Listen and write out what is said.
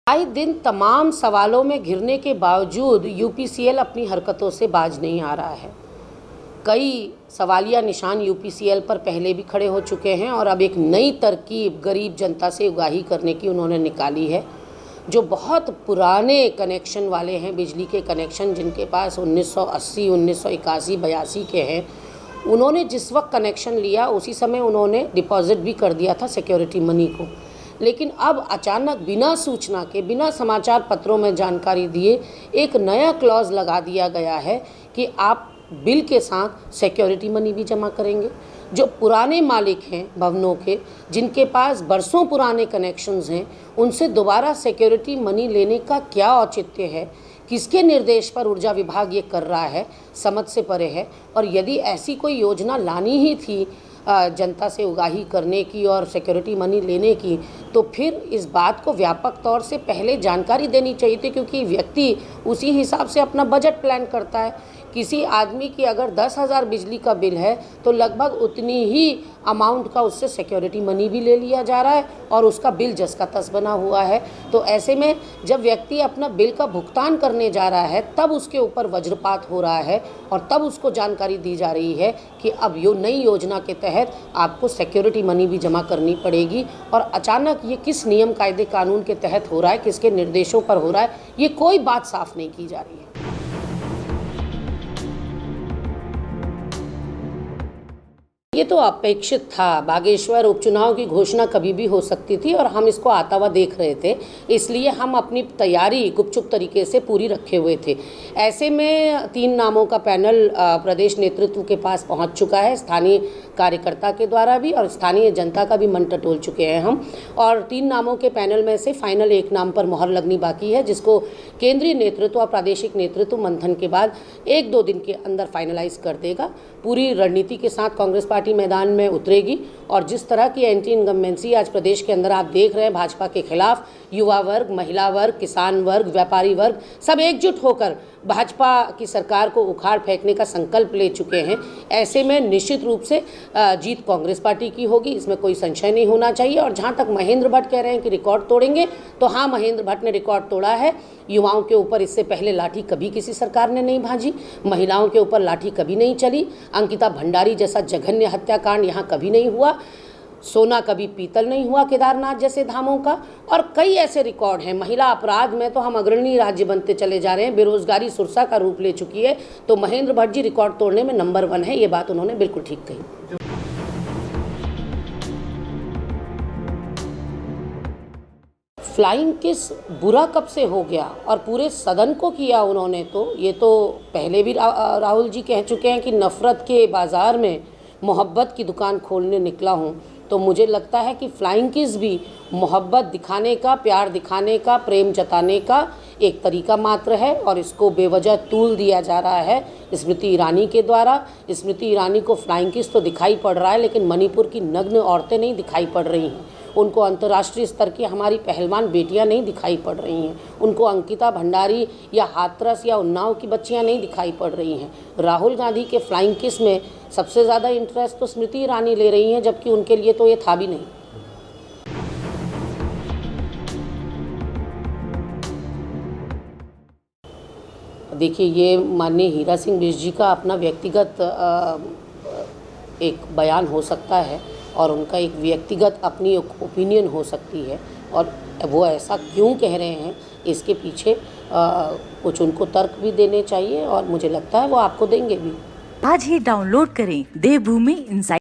आए दिन तमाम सवालों में घिरने के बावजूद यूपीसीएल अपनी हरकतों से बाज नहीं आ रहा है। कई सवालिया निशान यूपीसीएल पर पहले भी खड़े हो चुके हैं और अब एक नई तरकीब गरीब जनता से उगाही करने की उन्होंने निकाली है। जो बहुत पुराने कनेक्शन वाले हैं, बिजली के कनेक्शन जिनके पास 1980, 1981, 82 के हैं, उन्होंने जिस वक्त कनेक्शन लिया उसी समय उन्होंने डिपॉजिट भी कर दिया था सिक्योरिटी मनी को। लेकिन अब अचानक बिना सूचना के, बिना समाचार पत्रों में जानकारी दिए एक नया क्लॉज लगा दिया गया है कि आप बिल के साथ सिक्योरिटी मनी भी जमा करेंगे। जो पुराने मालिक हैं भवनों के, जिनके पास बरसों पुराने कनेक्शंस हैं, उनसे दोबारा सिक्योरिटी मनी लेने का क्या औचित्य है? किसके निर्देश पर ऊर्जा विभाग ये कर रहा है, समझ से परे है। और यदि ऐसी कोई योजना लानी ही थी जनता से उगाही करने की और सिक्योरिटी मनी लेने की, तो फिर इस बात को व्यापक तौर से पहले जानकारी देनी चाहिए थी, क्योंकि व्यक्ति उसी हिसाब से अपना बजट प्लान करता है। किसी आदमी की अगर 10,000 बिजली का बिल है तो लगभग उतनी ही अमाउंट का उससे सिक्योरिटी मनी भी ले लिया जा रहा है और उसका बिल जस का तस बना हुआ है। तो ऐसे में जब व्यक्ति अपना बिल का भुगतान करने जा रहा है तब उसके ऊपर वज्रपात हो रहा है और तब उसको जानकारी दी जा रही है कि अब नई योजना के तहत आपको सिक्योरिटी मनी भी जमा करनी पड़ेगी। और अचानक ये किस नियम कायदे कानून के तहत हो रहा है, किसके निर्देशों पर हो रहा है, ये कोई बात साफ नहीं की जा रही है। ये तो अपेक्षित था। बागेश्वर उपचुनाव की घोषणा कभी भी हो सकती थी और हम इसको आता हुआ देख रहे थे, इसलिए हम अपनी तैयारी गुपचुप तरीके से पूरी रखे हुए थे। ऐसे में 3 नामों का पैनल प्रदेश नेतृत्व के पास पहुंच चुका है, स्थानीय कार्यकर्ता के द्वारा भी और स्थानीय जनता का भी मन टटोल चुके हैं हम। और 3 नामों के पैनल में से फाइनल एक नाम पर मोहर लगनी बाकी है, जिसको केंद्रीय नेतृत्व और प्रादेशिक नेतृत्व मंथन के बाद 1-2 दिन के अंदर फाइनलाइज कर देगा। पूरी रणनीति के साथ कांग्रेस पार्टी मैदान में उतरेगी और जिस तरह की एंटी इनकम्बेंसी आज प्रदेश के अंदर आप देख रहे हैं भाजपा के खिलाफ, युवा वर्ग, महिला वर्ग, किसान वर्ग, व्यापारी वर्ग सब एकजुट होकर भाजपा की सरकार को उखाड़ फेंकने का संकल्प ले चुके हैं। ऐसे में निश्चित रूप से जीत कांग्रेस पार्टी की होगी, इसमें कोई संशय नहीं होना चाहिए। और जहां तक महेंद्र भट्ट कह रहे हैं कि रिकॉर्ड तोड़ेंगे, तो हाँ, महेंद्र भट्ट ने रिकॉर्ड तोड़ा है। युवाओं के ऊपर इससे पहले लाठी कभी किसी सरकार ने नहीं भाजी, महिलाओं के ऊपर लाठी कभी नहीं चली, अंकिता भंडारी जैसा जघन्य हत्याकांड यहाँ कभी नहीं हुआ, सोना कभी पीतल नहीं हुआ केदारनाथ जैसे धामों का, और कई ऐसे रिकॉर्ड हैं। महिला अपराध में तो हम अग्रणी राज्य बनते चले जा रहे हैं, बेरोजगारी सुरसा का रूप ले चुकी है। तो महेंद्र भट्ट जी रिकॉर्ड तोड़ने में नंबर 1 है, ये बात उन्होंने बिल्कुल ठीक कही। फ्लाइंग किस बुरा कब से हो गया और पूरे सदन को किया उन्होंने, तो ये तो पहले भी राहुल जी कह चुके हैं कि नफ़रत के बाज़ार में मोहब्बत की दुकान खोलने निकला हूँ। तो मुझे लगता है कि फ्लाइंग किस भी मोहब्बत दिखाने का, प्यार दिखाने का, प्रेम जताने का एक तरीका मात्र है और इसको बेवजह तूल दिया जा रहा है स्मृति ईरानी के द्वारा। स्मृति ईरानी को फ्लाइंग किस तो दिखाई पड़ रहा है, लेकिन मणिपुर की नग्न औरतें नहीं दिखाई पड़ रही हैं, उनको अंतर्राष्ट्रीय स्तर की हमारी पहलवान बेटियां नहीं दिखाई पड़ रही हैं, उनको अंकिता भंडारी या हाथरस या उन्नाव की बच्चियां नहीं दिखाई पड़ रही हैं। राहुल गांधी के फ्लाइंग किस में सबसे ज़्यादा इंटरेस्ट तो स्मृति ईरानी ले रही हैं, जबकि उनके लिए तो ये था भी नहीं। देखिए, ये माननीय हीरा सिंह बिष्ट जी का अपना व्यक्तिगत एक बयान हो सकता है और उनका एक व्यक्तिगत अपनी ओपिनियन हो सकती है, और वो ऐसा क्यों कह रहे हैं इसके पीछे कुछ उनको तर्क भी देने चाहिए और मुझे लगता है वो आपको देंगे भी। आज ही डाउनलोड करें देवभूमि इंसाइट।